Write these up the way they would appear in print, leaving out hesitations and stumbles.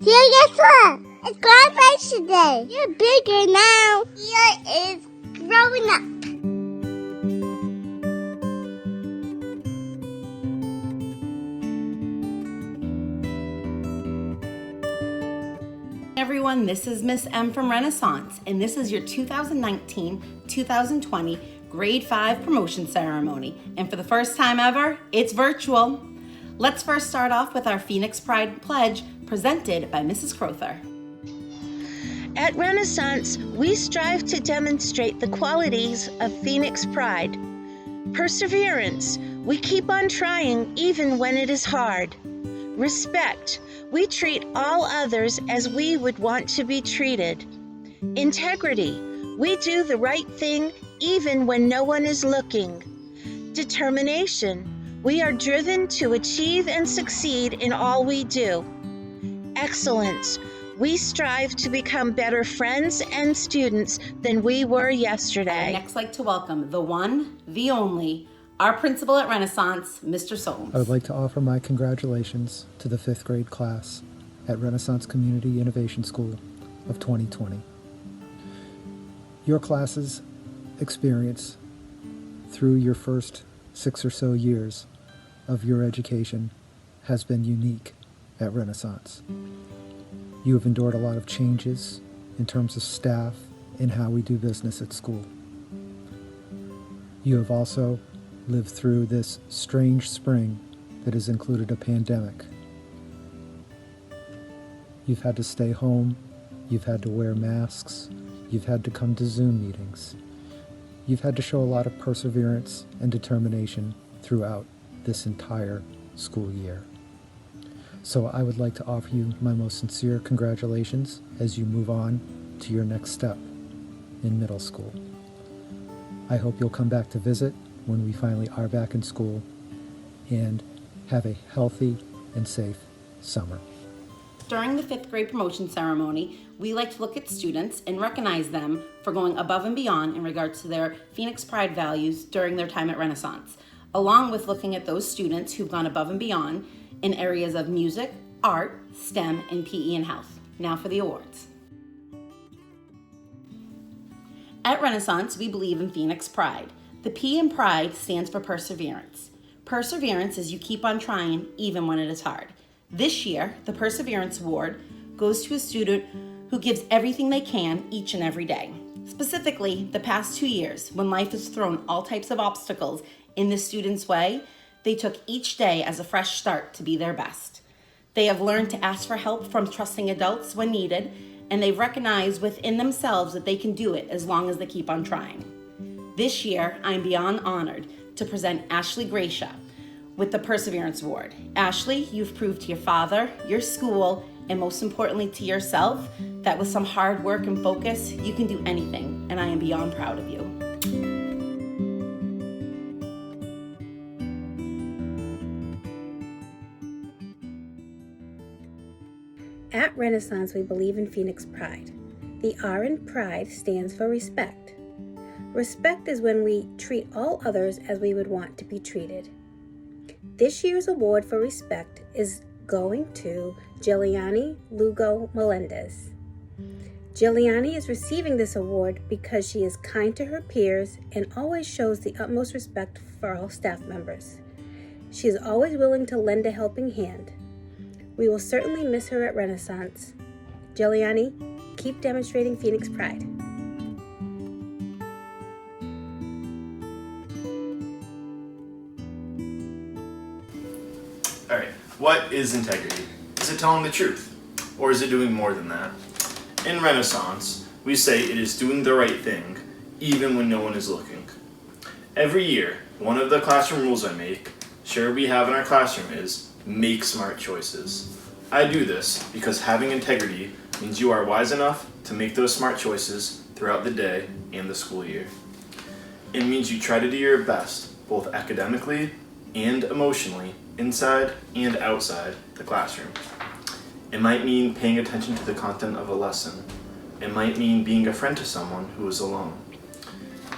Tia, guess what? It's graduation day. You're bigger now. Tia is growing up. Everyone, this is Miss M from Renaissance, and this is your 2019-2020 Grade 5 promotion ceremony. And for the first time ever, it's virtual. Let's first start off with our Phoenix Pride Pledge presented by Mrs. Crowther. At Renaissance, we strive to demonstrate the qualities of Phoenix Pride. Perseverance, we keep on trying even when it is hard. Respect, we treat all others as we would want to be treated. Integrity, we do the right thing even when no one is looking. Determination, we are driven to achieve and succeed in all we do. Excellence, we strive to become better friends and students than we were yesterday. I'd next like to welcome the one, the only, our principal at Renaissance, Mr. Solms. I would like to offer my congratulations to the 5th grade class at Renaissance Community Innovation School of 2020. Your class's experience through your first 6 or so years of your education has been unique at Renaissance. You have endured a lot of changes in terms of staff and how we do business at school. You have also lived through this strange spring that has included a pandemic. You've had to stay home, you've had to wear masks, you've had to come to Zoom meetings. You've had to show a lot of perseverance and determination throughout this entire school year. So I would like to offer you my most sincere congratulations as you move on to your next step in middle school. I hope you'll come back to visit when we finally are back in school, and have a healthy and safe summer. During the 5th grade promotion ceremony, we like to look at students and recognize them for going above and beyond in regards to their Phoenix Pride values during their time at Renaissance, along with looking at those students who've gone above and beyond in areas of music, art, STEM, and PE and health. Now for the awards. At Renaissance, we believe in Phoenix Pride. The P in Pride stands for perseverance. Perseverance is you keep on trying even when it is hard. This year, the Perseverance Award goes to a student who gives everything they can each and every day. Specifically, the past 2 years, when life has thrown all types of obstacles in the student's way, they took each day as a fresh start to be their best. They have learned to ask for help from trusting adults when needed, and they recognize within themselves that they can do it as long as they keep on trying. This year, I'm beyond honored to present Ashley Gracia with the Perseverance Award. Ashley, you've proved to your father, your school, and most importantly to yourself that with some hard work and focus, you can do anything, and I am beyond proud of you. At Renaissance, we believe in Phoenix Pride. The R in Pride stands for respect. Respect is when we treat all others as we would want to be treated. This year's award for respect is going to Giuliani Lugo Melendez. Giuliani is receiving this award because she is kind to her peers and always shows the utmost respect for all staff members. She is always willing to lend a helping hand. We will certainly miss her at Renaissance. Giuliani, keep demonstrating Phoenix Pride. All right, what is integrity? Is it telling the truth? Or is it doing more than that? In Renaissance, we say it is doing the right thing, even when no one is looking. Every year, one of the classroom rules I make, sure we have in our classroom is, make smart choices. I do this because having integrity means you are wise enough to make those smart choices throughout the day and the school year. It means you try to do your best, both academically and emotionally, inside and outside the classroom. It might mean paying attention to the content of a lesson. It might mean being a friend to someone who is alone.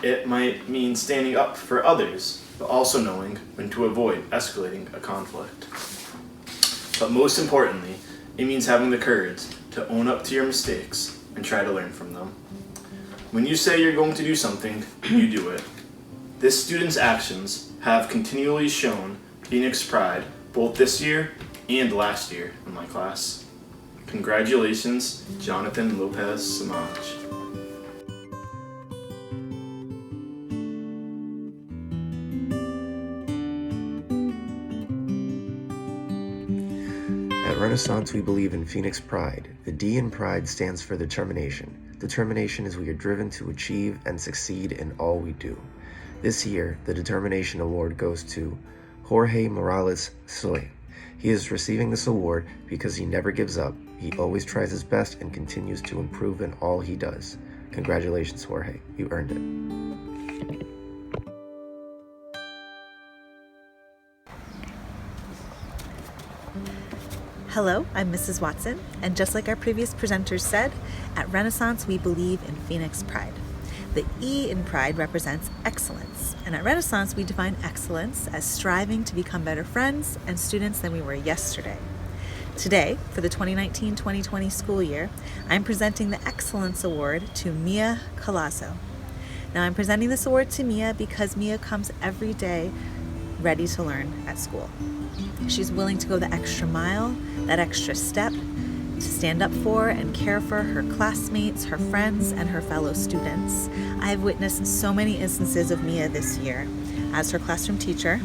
It might mean standing up for others, but also knowing when to avoid escalating a conflict. But most importantly, It means having the courage to own up to your mistakes and try to learn from them. When you say you're going to do something, you do it. This student's actions have continually shown Phoenix pride both this year and last year in my class. Congratulations, Jonathan Lopez Samaj. At Renaissance, we believe in Phoenix Pride. The D in Pride stands for determination. Determination is we are driven to achieve and succeed in all we do. This year, the Determination Award goes to Jorge Morales Soy. He is receiving this award because he never gives up. He always tries his best and continues to improve in all he does. Congratulations, Jorge. You earned it. Hello, I'm Mrs. Watson, and just like our previous presenters said, at Renaissance we believe in Phoenix Pride. The E in Pride represents excellence, and at Renaissance we define excellence as striving to become better friends and students than we were yesterday. Today, for the 2019-2020 school year, I'm presenting the Excellence Award to Mia Colazo. Now I'm presenting this award to Mia because Mia comes every day ready to learn at school. She's willing to go the extra mile, that extra step, to stand up for and care for her classmates, her friends, and her fellow students. I've witnessed so many instances of Mia this year as her classroom teacher,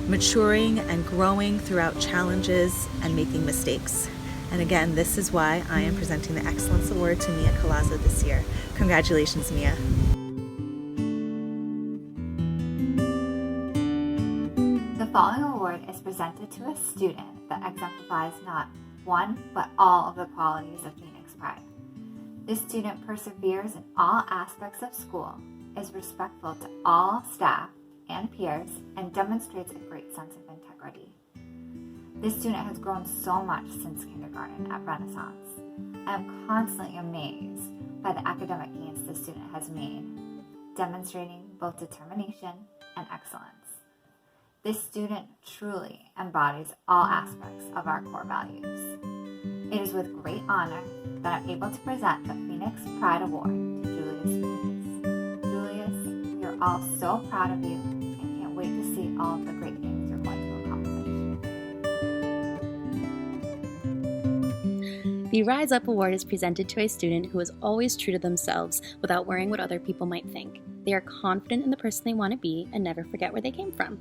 maturing and growing throughout challenges and making mistakes. And again, this is why I am presenting the Excellence Award to Mia Colazo this year. Congratulations, Mia. The following award is presented to a student that exemplifies not one, but all of the qualities of Phoenix Pride. This student perseveres in all aspects of school, is respectful to all staff and peers, and demonstrates a great sense of integrity. This student has grown so much since kindergarten at Renaissance. I am constantly amazed by the academic gains this student has made, demonstrating both determination and excellence. This student truly embodies all aspects of our core values. It is with great honor that I'm able to present the Phoenix Pride Award to Julius Phoenix. Julius, we are all so proud of you and can't wait to see all of the great things you're going to accomplish. The Rise Up Award is presented to a student who has always true to themselves without worrying what other people might think. They are confident in the person they want to be and never forget where they came from.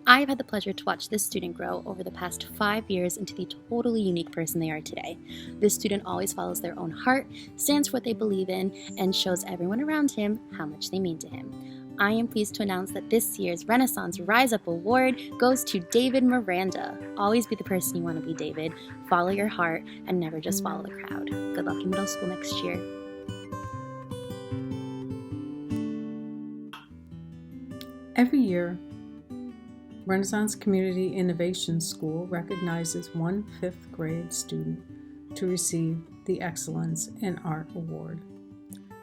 I have had the pleasure to watch this student grow over the past 5 years into the totally unique person they are today. This student always follows their own heart, stands for what they believe in, and shows everyone around him how much they mean to him. I am pleased to announce that this year's Renaissance Rise Up Award goes to David Miranda. Always be the person you want to be, David. Follow your heart and never just follow the crowd. Good luck in middle school next year. Every year, Renaissance Community Innovation School recognizes one 5th grade student to receive the Excellence in Art Award.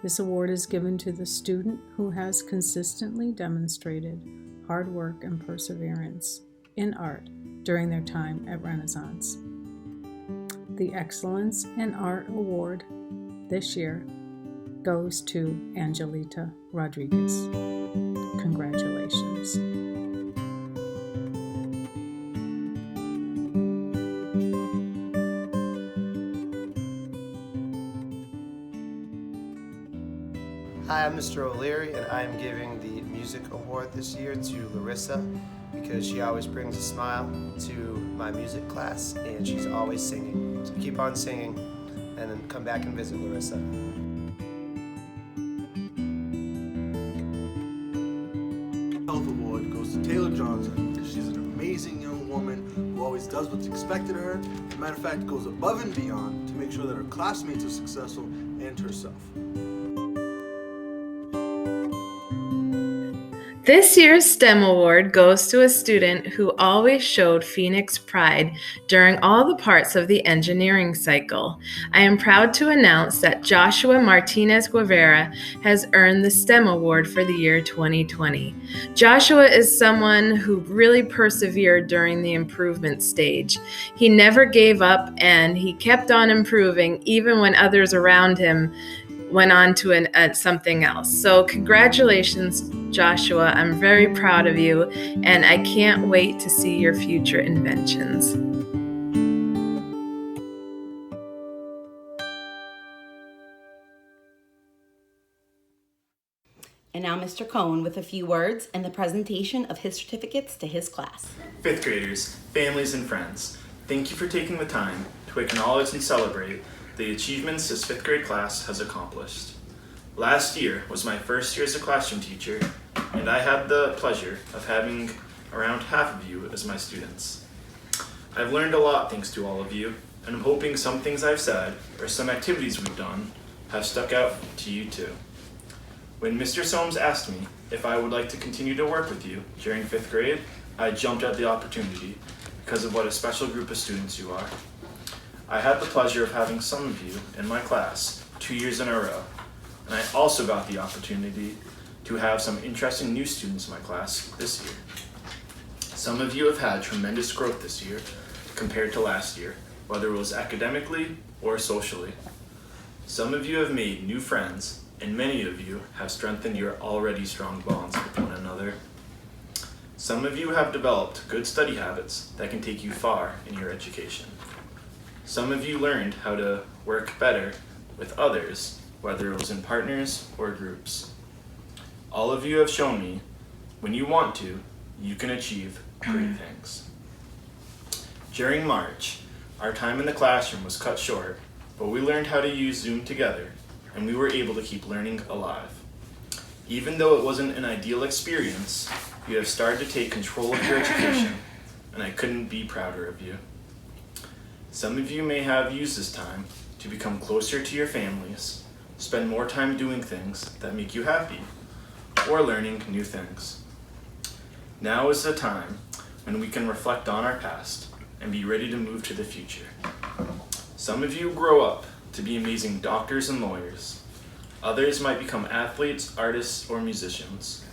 This award is given to the student who has consistently demonstrated hard work and perseverance in art during their time at Renaissance. The Excellence in Art Award this year goes to Angelita Rodriguez. Congratulations. Hi, I'm Mr. O'Leary, and I am giving the Music Award this year to Larissa because she always brings a smile to my music class, and she's always singing. So keep on singing, and then come back and visit Larissa. Health Award goes to Taylor Johnson. She's an amazing young woman who always does what's expected of her. As a matter of fact, goes above and beyond to make sure that her classmates are successful and herself. This year's STEM award goes to a student who always showed Phoenix pride during all the parts of the engineering cycle. I am proud to announce that Joshua Martinez Guevara has earned the STEM award for the year 2020. Joshua is someone who really persevered during the improvement stage. He never gave up and he kept on improving even when others around him went on to something else. So congratulations, Joshua. I'm very proud of you, and I can't wait to see your future inventions. And now Mr. Cohen with a few words and the presentation of his certificates to his class. Fifth graders, families, and friends, thank you for taking the time to acknowledge and celebrate the achievements this fifth grade class has accomplished. Last year was my first year as a classroom teacher, and I had the pleasure of having around half of you as my students. I've learned a lot thanks to all of you, and I'm hoping some things I've said or some activities we've done have stuck out to you too. When Mr. Soames asked me if I would like to continue to work with you during fifth grade, I jumped at the opportunity because of what a special group of students you are. I had the pleasure of having some of you in my class 2 years in a row, and I also got the opportunity to have some interesting new students in my class this year. Some of you have had tremendous growth this year compared to last year, whether it was academically or socially. Some of you have made new friends, and many of you have strengthened your already strong bonds with one another. Some of you have developed good study habits that can take you far in your education. Some of you learned how to work better with others, whether it was in partners or groups. All of you have shown me, when you want to, you can achieve great things. During March, our time in the classroom was cut short, but we learned how to use Zoom together, and we were able to keep learning alive. Even though it wasn't an ideal experience, you have started to take control of your education, and I couldn't be prouder of you. Some of you may have used this time to become closer to your families, spend more time doing things that make you happy, or learning new things. Now is the time when we can reflect on our past and be ready to move to the future. Some of you grow up to be amazing doctors and lawyers. Others might become athletes, artists, or musicians.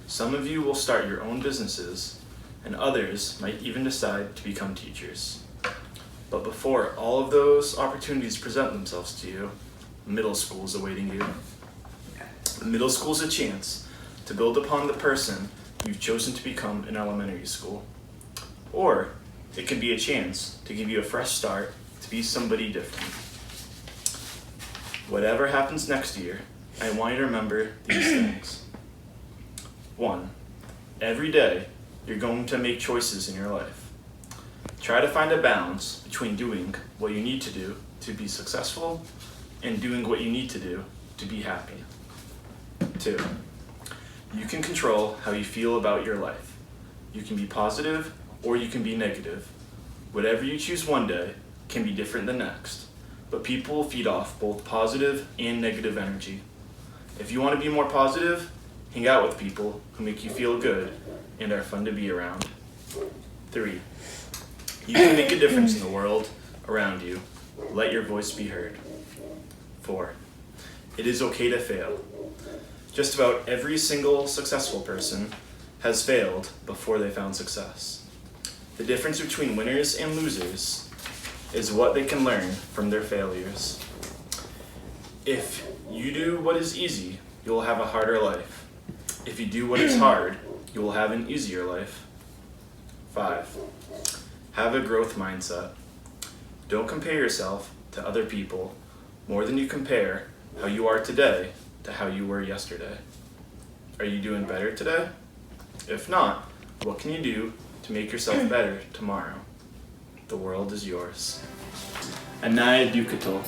Some of you will start your own businesses, and others might even decide to become teachers. But before all of those opportunities present themselves to you, middle school is awaiting you. Middle school is a chance to build upon the person you've chosen to become in elementary school. Or it can be a chance to give you a fresh start to be somebody different. Whatever happens next year, I want you to remember these things. 1, every day you're going to make choices in your life. Try to find a balance between doing what you need to do to be successful and doing what you need to do to be happy. 2, you can control how you feel about your life. You can be positive or you can be negative. Whatever you choose one day can be different the next, but people will feed off both positive and negative energy. If you want to be more positive, hang out with people who make you feel good and are fun to be around. 3, you can make a difference in the world around you. Let your voice be heard. 4, it is okay to fail. Just about every single successful person has failed before they found success. The difference between winners and losers is what they can learn from their failures. If you do what is easy, you will have a harder life. If you do what is hard, you will have an easier life. 5, have a growth mindset. Don't compare yourself to other people more than you compare how you are today to how you were yesterday. Are you doing better today? If not, what can you do to make yourself better tomorrow? The world is yours. Anaya Dukatul.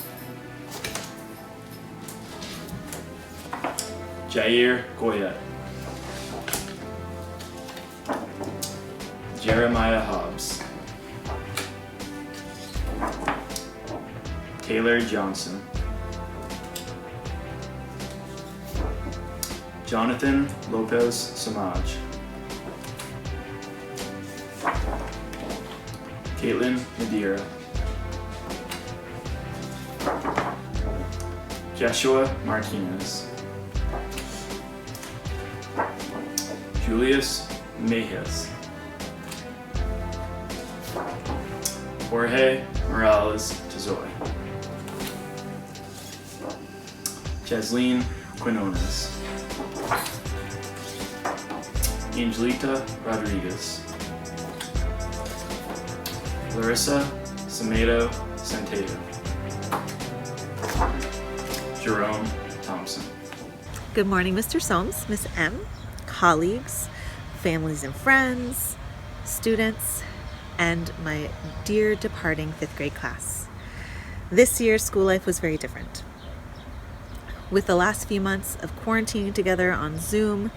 Jair Goyet. Jeremiah Hobbs. Taylor Johnson. Jonathan Lopez Samaj, Caitlin Madeira, Joshua Martinez, Julius Mejes, Jorge Morales Tezoy, Jasleen Quinones, Angelita Rodriguez, Larissa Samedo Santedo, Jerome Thompson. Good morning, Mr. Soames, Miss M, colleagues, families and friends, students, and my dear departing 5th grade class. This year, school life was very different. With the last few months of quarantining together on Zoom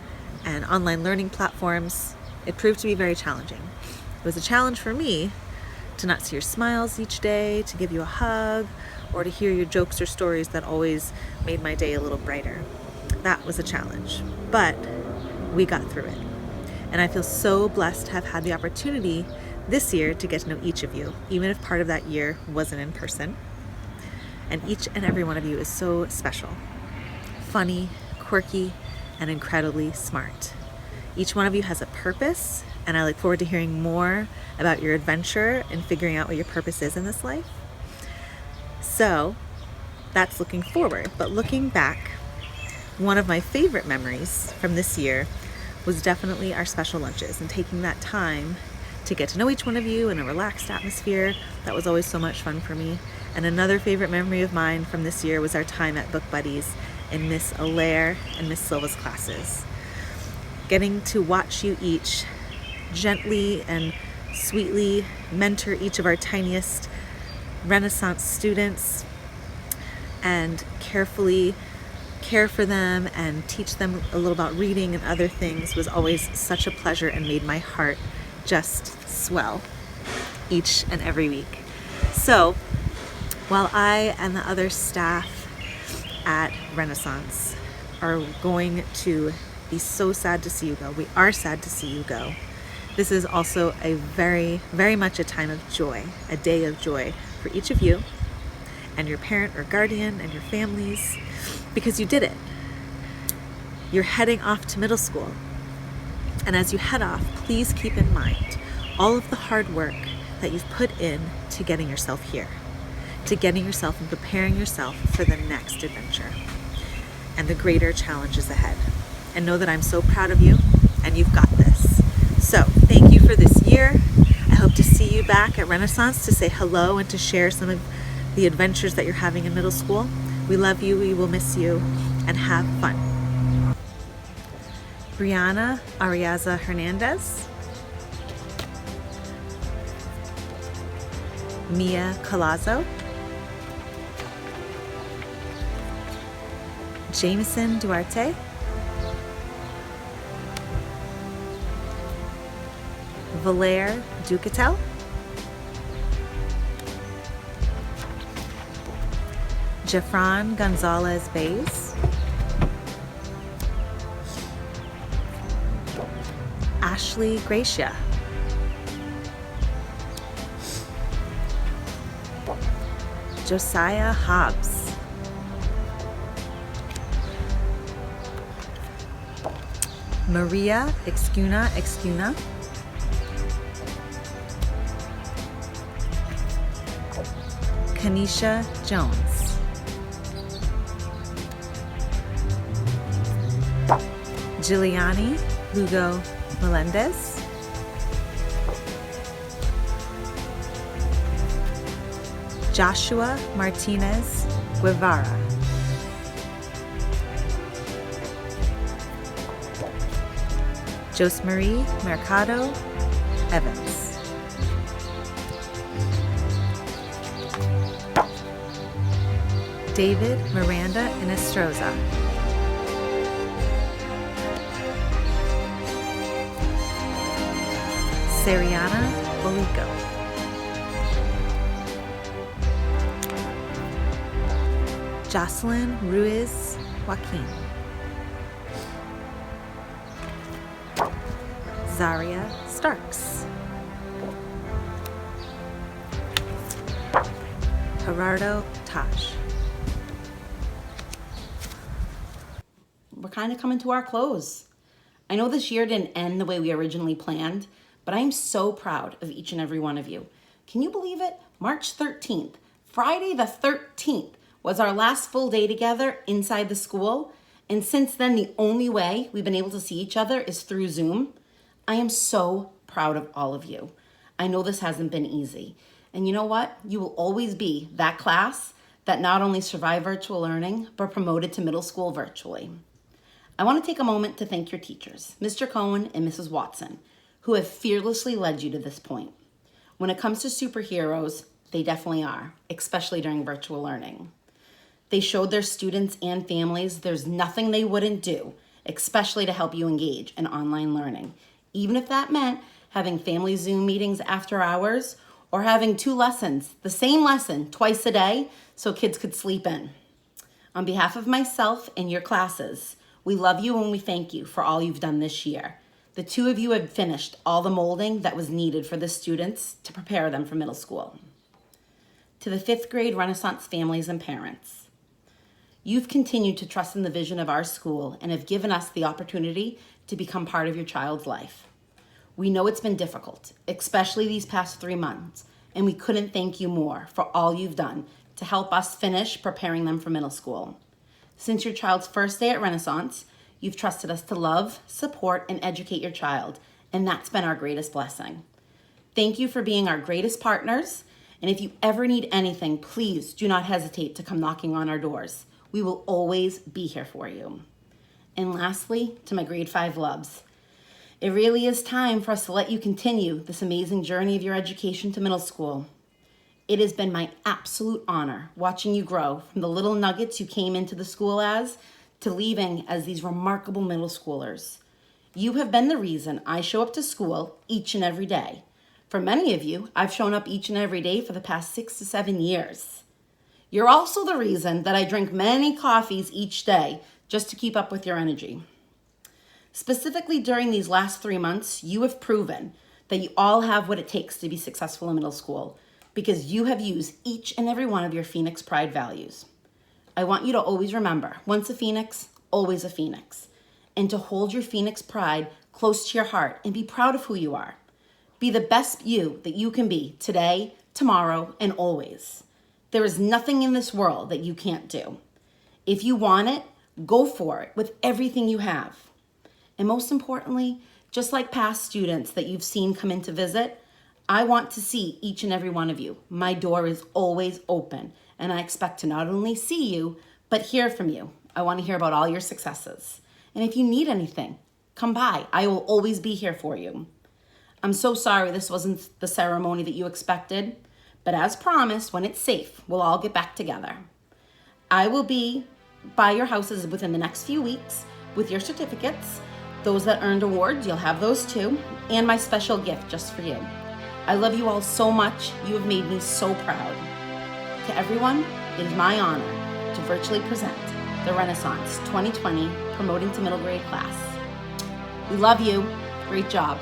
and online learning platforms, it proved to be very challenging. It was a challenge for me to not see your smiles each day, to give you a hug, or to hear your jokes or stories that always made my day a little brighter. That was a challenge, but we got through it. And I feel so blessed to have had the opportunity this year to get to know each of you, even if part of that year wasn't in person. And each and every one of you is so special, funny, quirky, and incredibly smart. Each one of you has a purpose, and I look forward to hearing more about your adventure and figuring out what your purpose is in this life. So that's looking forward, but looking back, one of my favorite memories from this year was definitely our special lunches and taking that time to get to know each one of you in a relaxed atmosphere. That was always so much fun for me. And another favorite memory of mine from this year was our time at Book Buddies in Miss Allaire and Miss Silva's classes. Getting to watch you each gently and sweetly mentor each of our tiniest Renaissance students and carefully care for them and teach them a little about reading and other things was always such a pleasure and made my heart just swell each and every week. So while I and the other staff at Renaissance are going to be so sad to see you go, we are sad to see you go, this is also a very, very much a time of joy, a day of joy for each of you and your parent or guardian and your families, because you did it. You're heading off to middle school. And as you head off, please keep in mind all of the hard work that you've put in to getting yourself here, to getting yourself and preparing yourself for the next adventure and the greater challenges ahead. And know that I'm so proud of you and you've got this. So thank you for this year. I hope to see you back at Renaissance to say hello and to share some of the adventures that you're having in middle school. We love you, we will miss you, and have fun. Brianna Ariaza Hernandez, Mia Colazo, Jameson Duarte, Valere Ducatel, Jeffron Gonzalez Bays, Ashley Gracia, Josiah Hobbs, Maria Excuna, Kanisha Jones, Giuliani Lugo Melendez, Joshua Martinez Guevara, Josemarie Mercado Evans, David Miranda Inestroza, Seriana Bolico, Jocelyn Ruiz Joaquin, Zaria Starks. Gerardo Tosh. We're kind of coming to our close. I know this year didn't end the way we originally planned, but I am so proud of each and every one of you. Can you believe it? March 13th, Friday the 13th, was our last full day together inside the school. And since then, the only way we've been able to see each other is through Zoom. I am so proud of all of you. I know this hasn't been easy. And you know what? You will always be that class that not only survived virtual learning, but promoted to middle school virtually. I want to take a moment to thank your teachers, Mr. Cohen and Mrs. Watson, who have fearlessly led you to this point. When it comes to superheroes, they definitely are, especially during virtual learning. They showed their students and families there's nothing they wouldn't do, especially to help you engage in online learning, even if that meant having family Zoom meetings after hours or having 2 lessons, the same lesson twice a day, so kids could sleep in. On behalf of myself and your classes, we love you and we thank you for all you've done this year. The 2 of you have finished all the molding that was needed for the students to prepare them for middle school. To the 5th grade Renaissance families and parents, you've continued to trust in the vision of our school and have given us the opportunity to become part of your child's life. We know it's been difficult, especially these past 3 months, and we couldn't thank you more for all you've done to help us finish preparing them for middle school. Since your child's first day at Renaissance, you've trusted us to love, support, and educate your child, and that's been our greatest blessing. Thank you for being our greatest partners, and if you ever need anything, please do not hesitate to come knocking on our doors. We will always be here for you. And lastly, to my grade 5 loves, it really is time for us to let you continue this amazing journey of your education to middle school. It has been my absolute honor watching you grow from the little nuggets you came into the school as to leaving as these remarkable middle schoolers. You have been the reason I show up to school each and every day. For many of you, I've shown up each and every day for the past 6 to 7 years. You're also the reason that I drink many coffees each day just to keep up with your energy. Specifically during these last 3 months, you have proven that you all have what it takes to be successful in middle school, because you have used each and every one of your Phoenix Pride values. I want you to always remember, once a Phoenix, always a Phoenix, and to hold your Phoenix Pride close to your heart and be proud of who you are. Be the best you that you can be today, tomorrow, and always. There is nothing in this world that you can't do. If you want it, go for it with everything you have. And most importantly, just like past students that you've seen come in to visit, I want to see each and every one of you. My door is always open, and I expect to not only see you, but hear from you. I want to hear about all your successes. And if you need anything, come by. I will always be here for you. I'm so sorry this wasn't the ceremony that you expected, but as promised, when it's safe, we'll all get back together. I will be by your houses within the next few weeks with your certificates. Those that earned awards, you'll have those too, and my special gift just for you. I love you all so much. You have made me so proud. To everyone, it is my honor to virtually present the Renaissance 2020 Promoting to Middle Grade class. We love you. Great job.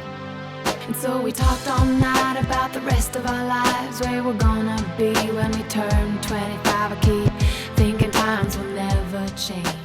And so we talked all night about the rest of our lives, where we're gonna be when we turn 25. I keep thinking times will never change.